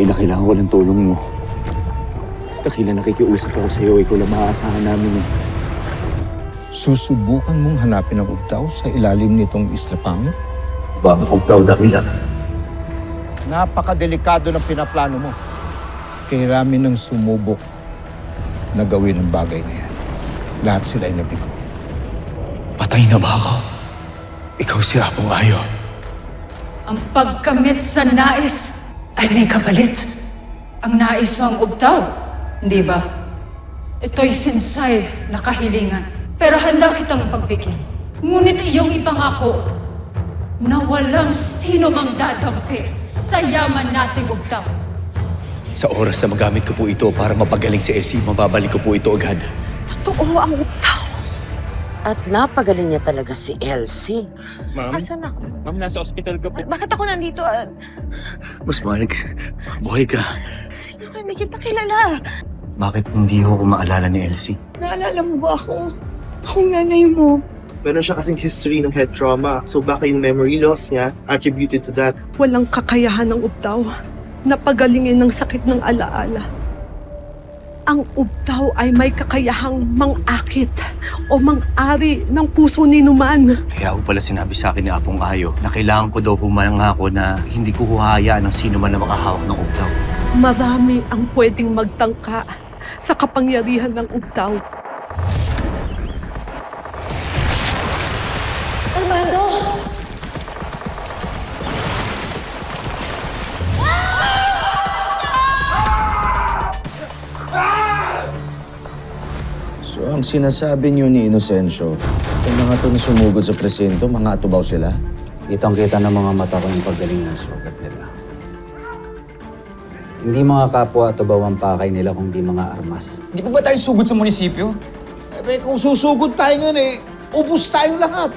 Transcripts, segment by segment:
Dakila, kailangan ko ng tulong mo. Dakila, nakikiusap ako sa'yo. Ikaw lang maaasahan namin eh. Susubukan mong hanapin ang Ugtaw sa ilalim nitong islapang? Bakit Ugtaw, Dakila? Napakadelikado ng pinaplano mo. Kairami ng sumubok na gawin ang bagay na yan. Lahat sila ay nabigo. Patay na ba ako? Ikaw si Apong Ayo. Ang pagkamit sa nais ay may kapalit. Ang nais mo ang Ugtaw, hindi ba? Ito'y sinsay na kahilingan. Pero handa kitang pagbigyan. Ngunit iyong ipangako na walang sino mang dadampi sa yaman nating Ugtaw. Sa oras na magamit ko po ito para mapagaling si Elsie, mababalik ko po ito agad. Totoo ang Ugtaw. At napagaling niya talaga si Elsie. Ma'am? Asan ako? Ma'am, nasa ospital ka po. Bakit ako nandito? Mas malig, buhay ka. Sino ka? Hindi kita kilala. Bakit hindi ko maalala ni Elsie? Naalala mo ba ako? Akong nanay mo. Meron siya kasing history ng head trauma. So baka yung memory loss niya attributed to that. Walang kakayahan ng Ugtaw na pagalingin ng sakit ng alaala. Ang Ugtaw ay may kakayahang mang-akit o mang-ari ng puso ni Numan. Kaya ko pala sinabi sa akin ni Apong Ayo na kailangan ko daw humangako na hindi ko huhayaan ng sino man na makahawak ng Ugtaw. Marami ang pwedeng magtangka sa kapangyarihan ng Ugtaw. Armando! So ang sinasabi niyo ni Inocencio, yung mga to na sumugod sa presinto, mga atubaw sila? Kitang-kita ng mga mata ko yung paggaling ng sugat nila. Hindi mga kapwa atubaw ang pakay nila kung di mga armas. Di pa ba tayo sugod sa munisipyo? Kung susugod tayo ngayon ubus tayong lahat.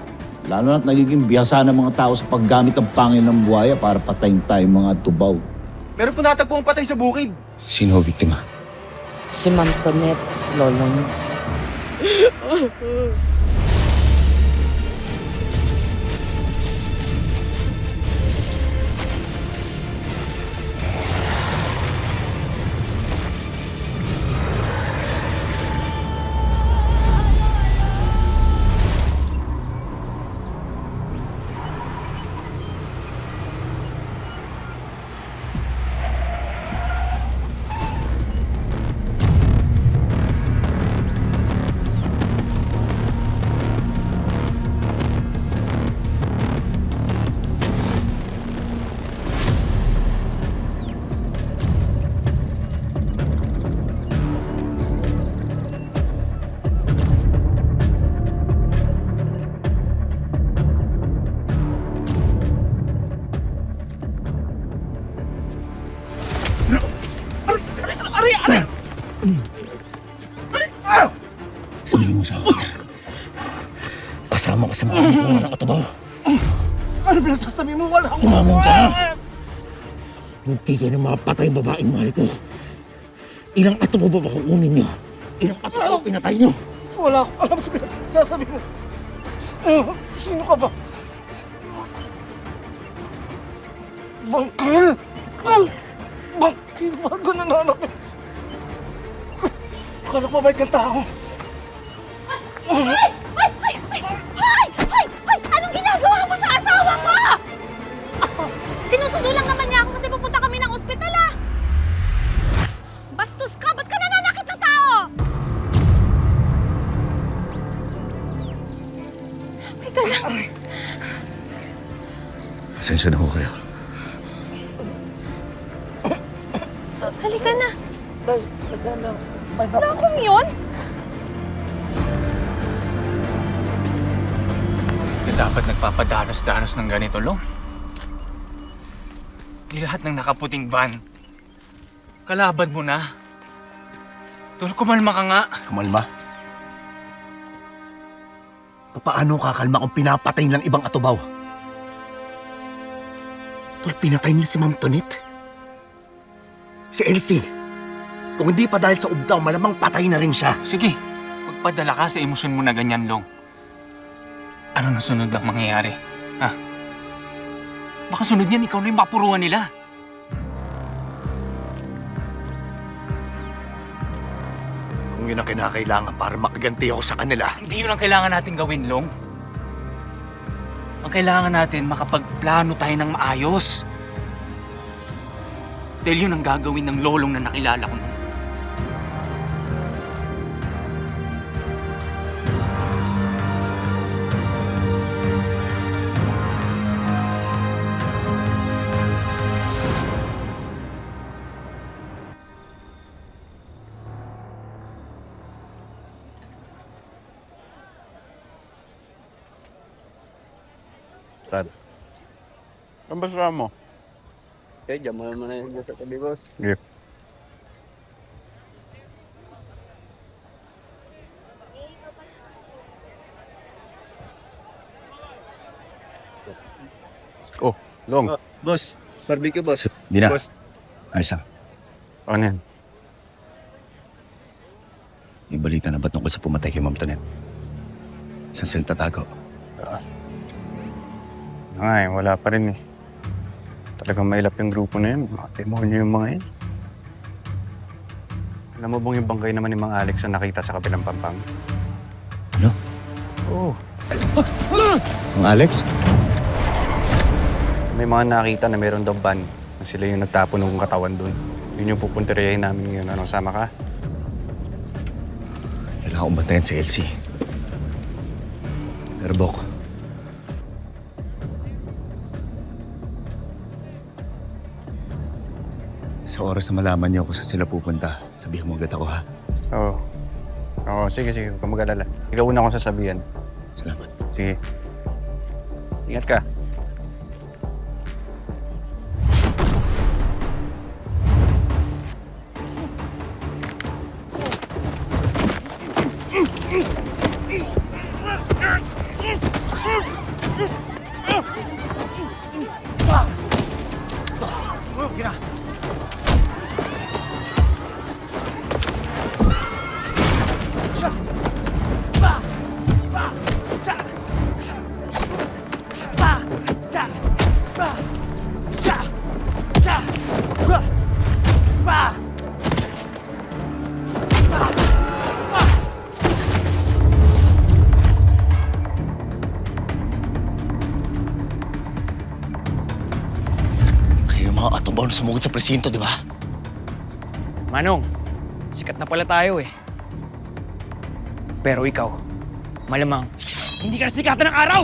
Lalo na't nagiging biyasa ng mga tao sa paggamit ng pangil ng buhaya para patayin tayong mga tubaw. Meron po natagpong patay sa bukid. Sino ang biktima? Si Ma'am Tonet, lolo mo. Sabihin mo sa akin. Kasama ka sa mga nakuha ng katabaw. Ano ba sasabihin mo? Wala akong Umamon ka! Munti kayo ng mga patay babaeng mahal ko. Ilang ato mo ba kukunin niyo? Ilang ato mo pinatay niyo? Wala akong alam sa sasabihin mo. Sino ka ba? Bangkil! Bangkil! Bakit ko nananapin? Akala ko mabait kang tao. Hoy! Anong ginagawa mo sa asawa ko? Sinusundo lang naman niya ako kasi pupunta kami ng ospital, ah! Bastos ka! Ba't ka nananakit ng tao? May ka lang. Pasensya na ho kayo. Halika na. Wala akong yun. Dapat nagpapadanos-danos ng ganito, Long. Di lahat ng nakaputing van. Kalaban mo na. Tol, kumalma ka nga. Kumalma? Paano kakalma kung pinapatay ng ibang atubaw? Tol, pinatay nila si Ma'am Tonet. Si Elsie. Kung hindi pa dahil sa Ugtaw, malamang patay na rin siya. Sige, magpadala ka sa emosyon mo na ganyan, Long. Ano na sunod ang mangyayari? Ha? Baka sunod niyan, ikaw na yung mapuruan nila. yun ang kinakailangan para makaganti ako sa kanila. Hindi yun ang kailangan natin gawin, Long. Ang kailangan natin, makapagplano tayo ng maayos. Dahil yun ang gagawin ng lolong na nakilala ko nun. Tad. Ang basura mo? Okay, dyan mo naman na yun sa tabi, boss. Sige. Oh, Long. Boss, barbecue boss. Di na. Boss. Ayos na. Ano yan? May balita na ba tungkol sa pumatay kay Ma'am Tonet? Sa silta tago. Ay, wala pa rin eh. Talagang mailap yung grupo na yun. Mga demonyo yung mga yun. Alam mo bang yung bangkay naman ni Mang Alex na nakita sa kabilang pampang? Ano? Oo. Ang Alex? May mga nakita na meron daw ban na sila yung nagtapon ng katawan doon. Yun yung pupunteriyahin namin ngayon. Ano, sama ka? Kailangan kong bantayan si Elsie. Pero Bok, sa oras na malaman niyo kung saan sila pupunta, sabihin mo agad ako, ha? Oo. Oo, sige, sige. Huwag kang mag-alala. Ikaw una akong sasabihan. Salamat. Sige. Ingat ka. Kayo yung mga katubaw na sumugod sa presinto, di ba? Manong, sikat na pala tayo eh. Pero ikaw, malamang, hindi ka nasikatan ng araw!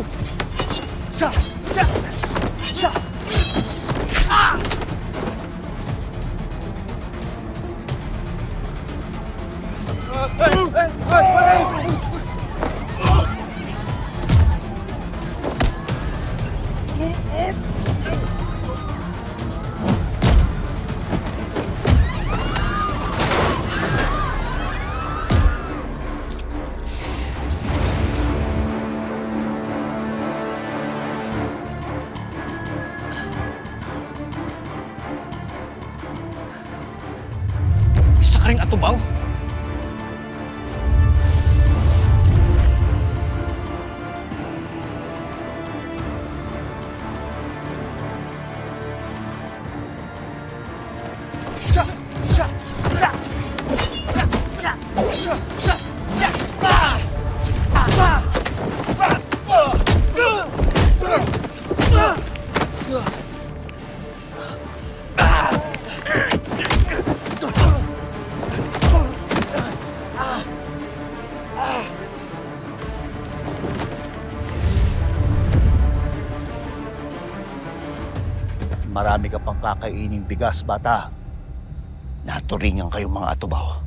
Isa ka ring atubaw? Marami ka pang kakaining bigas, bata. Naturingan kayong mga atubaw.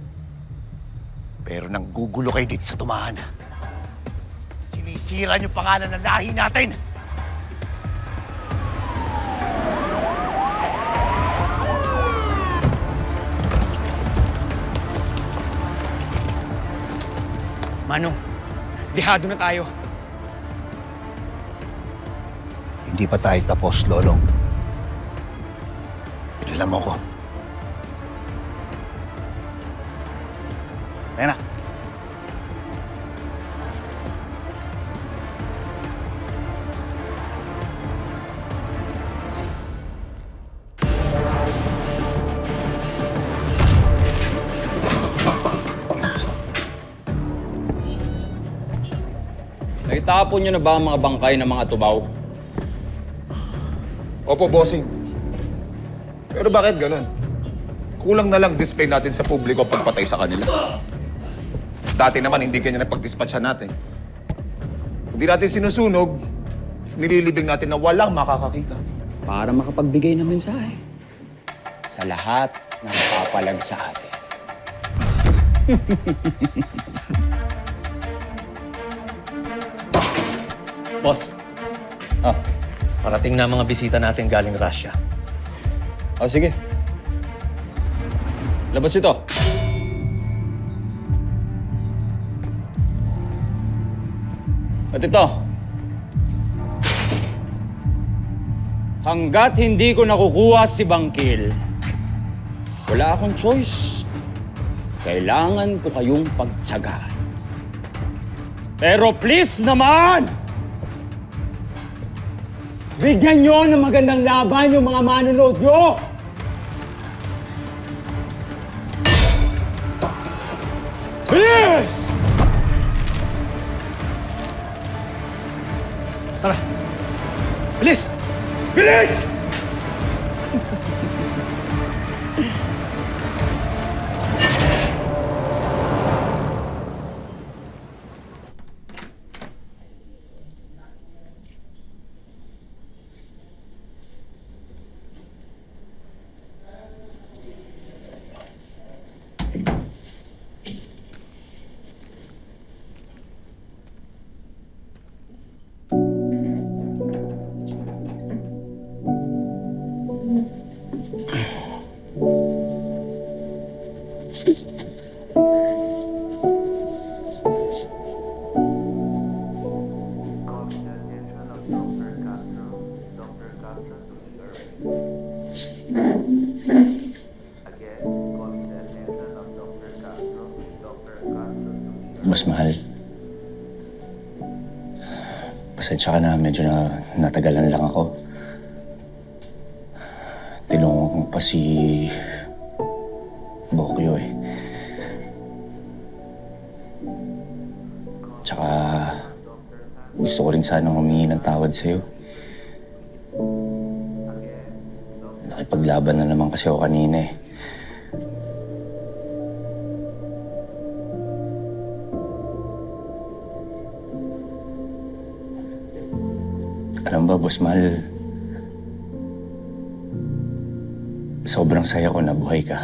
Pero nanggugulo kayo dito sa tumahan. Sinisira niyo pangalan ng lahi natin! Manong, dehado na tayo. Hindi pa tayo tapos, Lolong. Kilala mo ko. Tayo na. Naitapon niyo na ba ang mga bangkay ng mga tubaw? Opo, bossing. Pero bakit ganun? Kulang na lang display natin sa publiko pagpatay sa kanila. Dati naman hindi kanya napag-dispatcha natin. Hindi natin sinusunog, nililibing natin na walang makakakita. Para makapagbigay ng mensahe sa lahat ng papalag sa atin. Boss. Parating na mga bisita natin galing Russia. Sige. Labas ito. At ito. Hanggat hindi ko nakukuha si Bangkil, wala akong choice. Kailangan ko kayong pagtsagaan. Pero please naman! Bigyan nyo ng magandang laban yung mga manonood nyo! Bilis! Tara! Bilis! Bilis! Mas mahal. Pasensya ka na, medyo natagalan lang ako. Tinulungan ko pa si Bokyo eh. Tsaka gusto ko rin sanang humingi ng tawad sa'yo. Nakipaglaban na naman kasi ako kanina eh. Alam ba, Boss Mal, sobrang saya ko na buhay ka.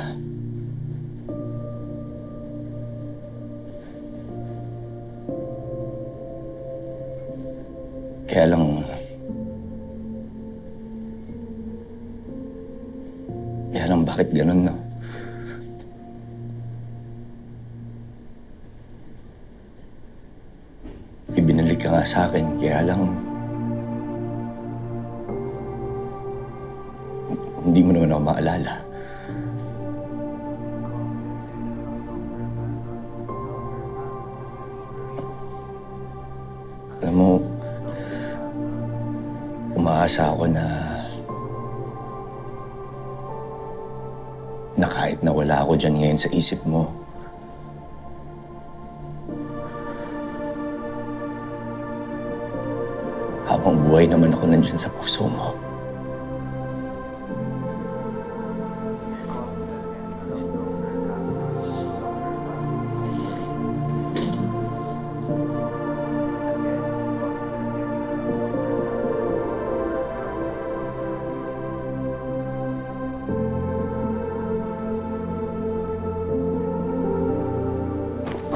Kaya lang bakit ganun, no? Ibinalik ka nga sa akin, kaya lang hindi mo naman ako maalala. Alam mo, umaasa ako na kahit na wala ako dyan ngayon sa isip mo, habang buhay naman ako nandyan sa puso mo.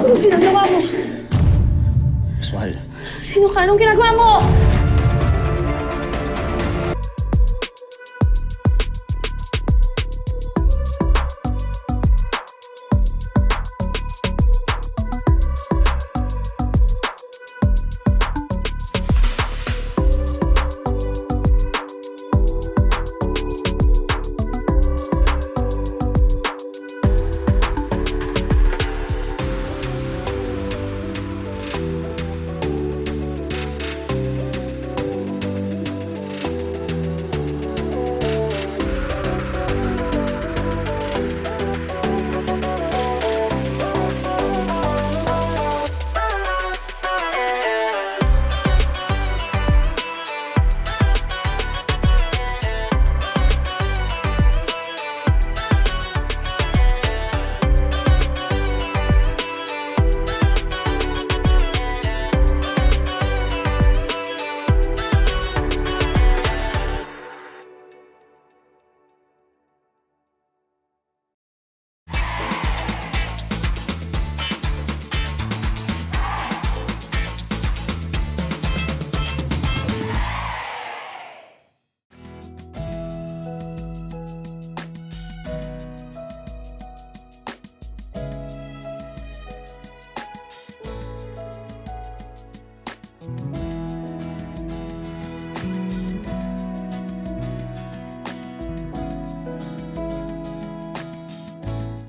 Anong ginagawa mo? Mas mahal. Sino ka? Anong ginagawa mo?